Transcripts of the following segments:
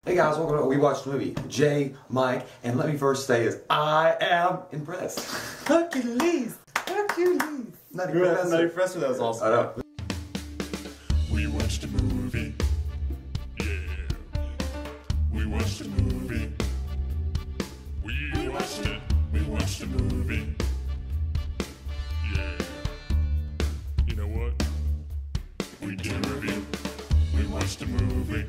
Hey guys, welcome to We Watched the Movie. Jay, Mike, and let me first say is I am impressed. Hercules! Hercules! Nutty Professor. Nutty Professor, that was awesome. I know. We watched a movie. Yeah. We watched a movie. We watched it. We watched a movie. Yeah. You know what? We did a review. We watched a movie.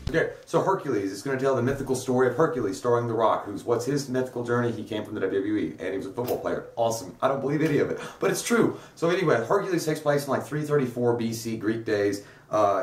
Okay, so Hercules is going to tell the mythical story of Hercules starring The Rock, what's his mythical journey? He came from the WWE, and he was a football player. Awesome. I don't believe any of it, but it's true. So anyway, Hercules takes place in like 334 BC Greek days.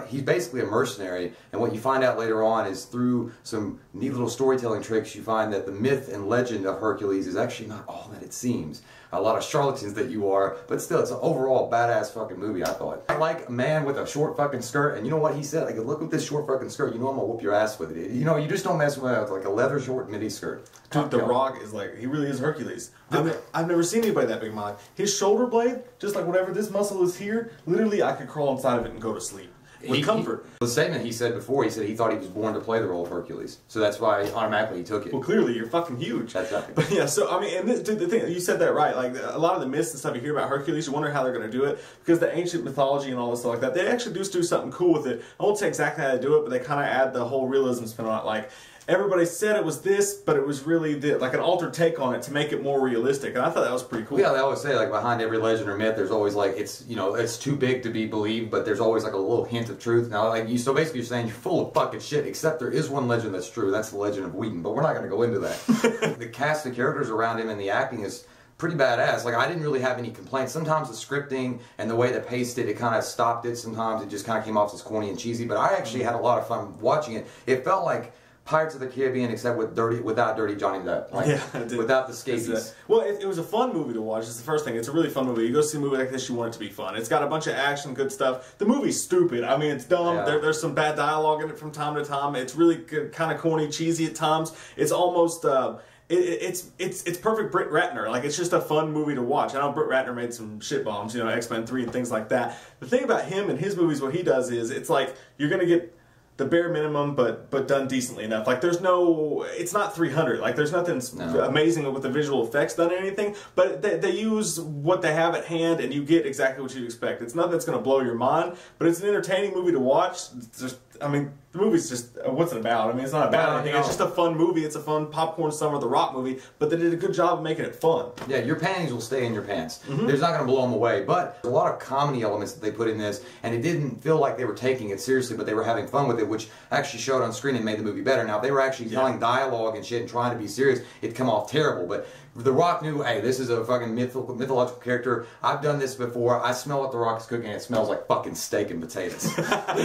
He's basically a mercenary, and what you find out later on is through some neat little storytelling tricks, you find that the myth and legend of Hercules is actually not all that it seems. A lot of charlatans that you are, but still, it's an overall badass fucking movie, I thought. I like a man with a short fucking skirt, and you know what he said? Like, look at this short fucking skirt, you know I'm gonna whoop your ass with it. You know, you just don't mess with like a leather short midi skirt. Dude, The Rock is like, he really is Hercules. I've never seen anybody that big in my life. His shoulder blade, just like whatever this muscle is here, literally I could crawl inside of it and go to sleep. With comfort. The statement he said before, he said he thought he was born to play the role of Hercules. So that's why automatically he took it. Well, clearly, you're fucking huge. That's right. But yeah, so, I mean, and dude, the thing, you said that right. Like, a lot of the myths and stuff you hear about Hercules, you wonder how they're going to do it. Because the ancient mythology and all this stuff like that, they actually do something cool with it. I won't say exactly how to do it, but they kind of add the whole realism spin on it. Like, everybody said it was this, but it was really like an altered take on it to make it more realistic, and I thought that was pretty cool. Yeah, they always say like behind every legend or myth, there's always like it's too big to be believed, but there's always like a little hint of truth. Now, like so basically you're saying you're full of fucking shit, except there is one legend that's true. That's the legend of Wheaton, but we're not going to go into that. The cast of characters around him and the acting is pretty badass. Like, I didn't really have any complaints. Sometimes the scripting and the way they paced it, it kind of stopped it. Sometimes it just kind of came off as corny and cheesy, but I actually had a lot of fun watching it. It felt like Pirates of the Caribbean, except without dirty Johnny Depp. Like, yeah, without the scabies. Well, it was a fun movie to watch. It's the first thing. It's a really fun movie. You go see a movie like this, you want it to be fun. It's got a bunch of action, good stuff. The movie's stupid. I mean, it's dumb. Yeah. There's some bad dialogue in it from time to time. It's really kind of corny, cheesy at times. It's almost it's perfect Britt Ratner. Like, it's just a fun movie to watch. I know Britt Ratner made some shit bombs, you know, X-Men 3 and things like that. The thing about him and his movies, what he does is, it's like you're gonna get the bare minimum, but done decently enough. Like, there's no, it's not 300. Like, there's nothing amazing with the visual effects done or anything, but they use what they have at hand, and you get exactly what you'd expect. It's nothing that's going to blow your mind, but it's an entertaining movie to watch. It's just, I mean, the movie's just, what's it about? I mean, it's not about anything. It's just a fun movie. It's a fun popcorn summer The Rock movie, but they did a good job of making it fun. Yeah, your panties will stay in your pants. There's not going to blow them away, but there's a lot of comedy elements that they put in this, and it didn't feel like they were taking it seriously, but they were having fun with it, which actually showed on screen and made the movie better. Now, if they were actually telling dialogue and shit and trying to be serious, it'd come off terrible, but The Rock knew, hey, this is a fucking mythological character. I've done this before. I smell what The Rock is cooking, and it smells like fucking steak and potatoes.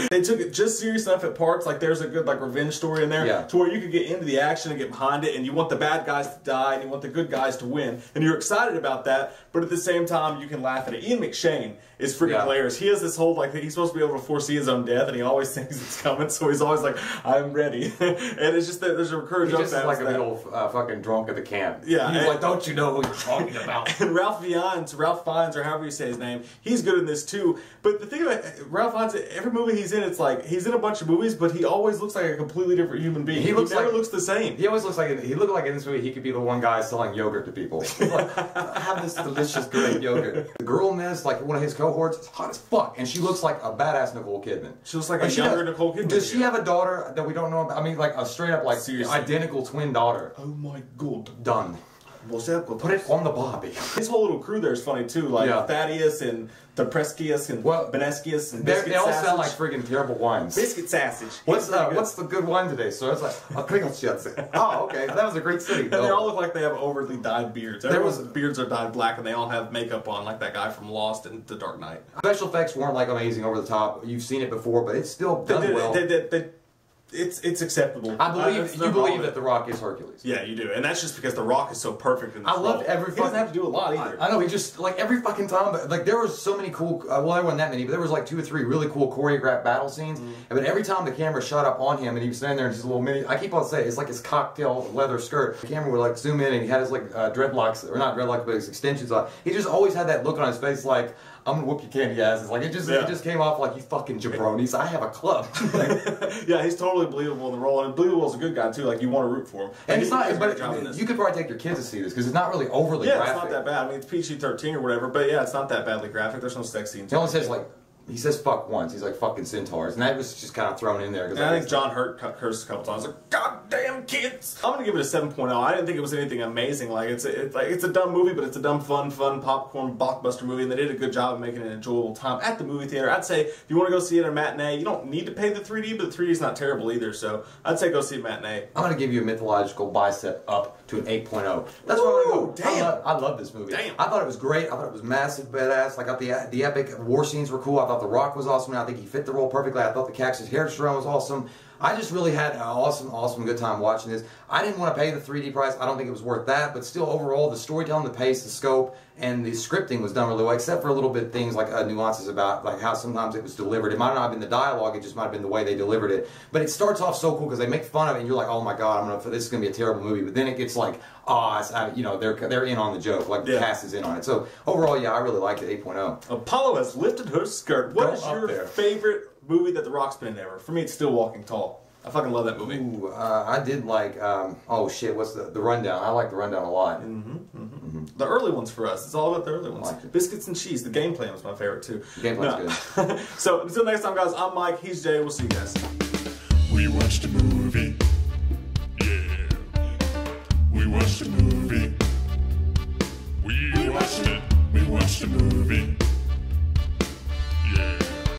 They took it just serious enough at parts. Like, there's a good like revenge story in there to where you could get into the action and get behind it, and you want the bad guys to die and you want the good guys to win, and you're excited about that, but at the same time you can laugh at it. Ian McShane is freaking hilarious. He has this whole, like, he's supposed to be able to foresee his own death, and he always thinks it's coming, so he's always like, I'm ready. And it's just that there's a recurring joke. He's just like a little fucking drunk at the camp. Yeah. He's like, don't you know who you're talking about? And Ralph Fiennes, or however you say his name, he's good in this too. But the thing about Ralph Fiennes, every movie he's in, it's like, he's in a bunch of movies, but he always looks like a completely different human being. He never looks the same. He always looks like, he looked like in this movie he could be the one guy selling yogurt to people. Like, have this delicious, great yogurt. The girl in this, like one of his cohorts, is hot as fuck, and she looks like a badass Nicole Kidman. She looks like a younger Nicole Kidman. Does she have a daughter that we don't know about? I mean, like a straight up, like, identical twin daughter. Oh my god. Done. Put it on the Bobby. His whole little crew there is funny too, like Thaddeus and Deprescius and Benescius and Biscuit They all Sausage. sound like friggin' terrible wines. Biscuit Sausage. What's the good wine today, sir? It's like a Kringelschatz. Oh, okay. That was a great city. And they all look like they have overly dyed beards. Everyone's beards are dyed black, and they all have makeup on, like that guy from Lost and The Dark Knight. Special effects weren't like amazing over the top. You've seen it before, but it's still done well. It's acceptable. I believe you believe that The Rock is Hercules. Yeah, you do, and that's just because The Rock is so perfect in this I loved every. He doesn't have to do a lot either. I know, he just like every fucking time. But like there was so many cool. Well, there wasn't that many, but there was like 2 or 3 really cool choreographed battle scenes. But every time the camera shot up on him and he was standing there in his little mini, I keep on saying it's like his cocktail leather skirt. The camera would like zoom in and he had his like dreadlocks, or not dreadlocks, but his extensions on. He just always had that look on his face like, I'm gonna whoop your candy asses. Like it just came off like you fucking jabronis. I have a club. Yeah, he's totally believable in the role, and believable as a good guy too. Like you want to root for him. And it's not. But you could probably take your kids to see this because it's not really overly graphic. It's not that bad. I mean, it's PG-13 or whatever, but yeah, it's not that badly graphic. There's no sex scenes. He only says like. He says fuck once. He's like fucking centaurs. And that was just kind of thrown in there. And I think John Hurt cursed a couple times. Like, goddamn kids! I'm going to give it a 7.0. I didn't think it was anything amazing. Like, it's a dumb movie, but it's a dumb, fun popcorn blockbuster movie. And they did a good job of making an enjoyable time at the movie theater. I'd say if you want to go see it at a matinee, you don't need to pay the 3D, but the 3D is not terrible either. So I'd say go see a matinee. I'm going to give you a mythological bicep up to an 8.0. That's where I'm going to go. Damn. I love this movie. Damn. I thought it was great. I thought it was massive, badass. Like, the epic war scenes were cool. I thought The Rock was awesome. I think he fit the role perfectly. I thought the Cactus Hairstone was awesome. I just really had an awesome good time watching this. I didn't want to pay the 3D price. I don't think it was worth that, but still overall the storytelling, the pace, the scope, and the scripting was done really well, except for a little bit things like nuances about like how sometimes it was delivered. It might not have been the dialogue, it just might have been the way they delivered it. But it starts off so cool because they make fun of it and you're like, oh my god, this is going to be a terrible movie. But then it gets like, they're in on the joke, like the cast is in on it. So overall, yeah, I really liked it, 8.0. Apollo has lifted her skirt. What is your favorite movie that The Rock's been in ever? For me, it's still Walking Tall. I fucking love that movie. Ooh, I did like, oh shit, what's the Rundown? I like The Rundown a lot. The early ones for us. It's all about the early ones. Like Biscuits and Cheese. The Game Plan was my favorite too. The Game Plan's good. So until next time, guys, I'm Mike. He's Jay. We'll see you guys. We watched a movie. Yeah. We watched a movie. We watched it. We watched a movie.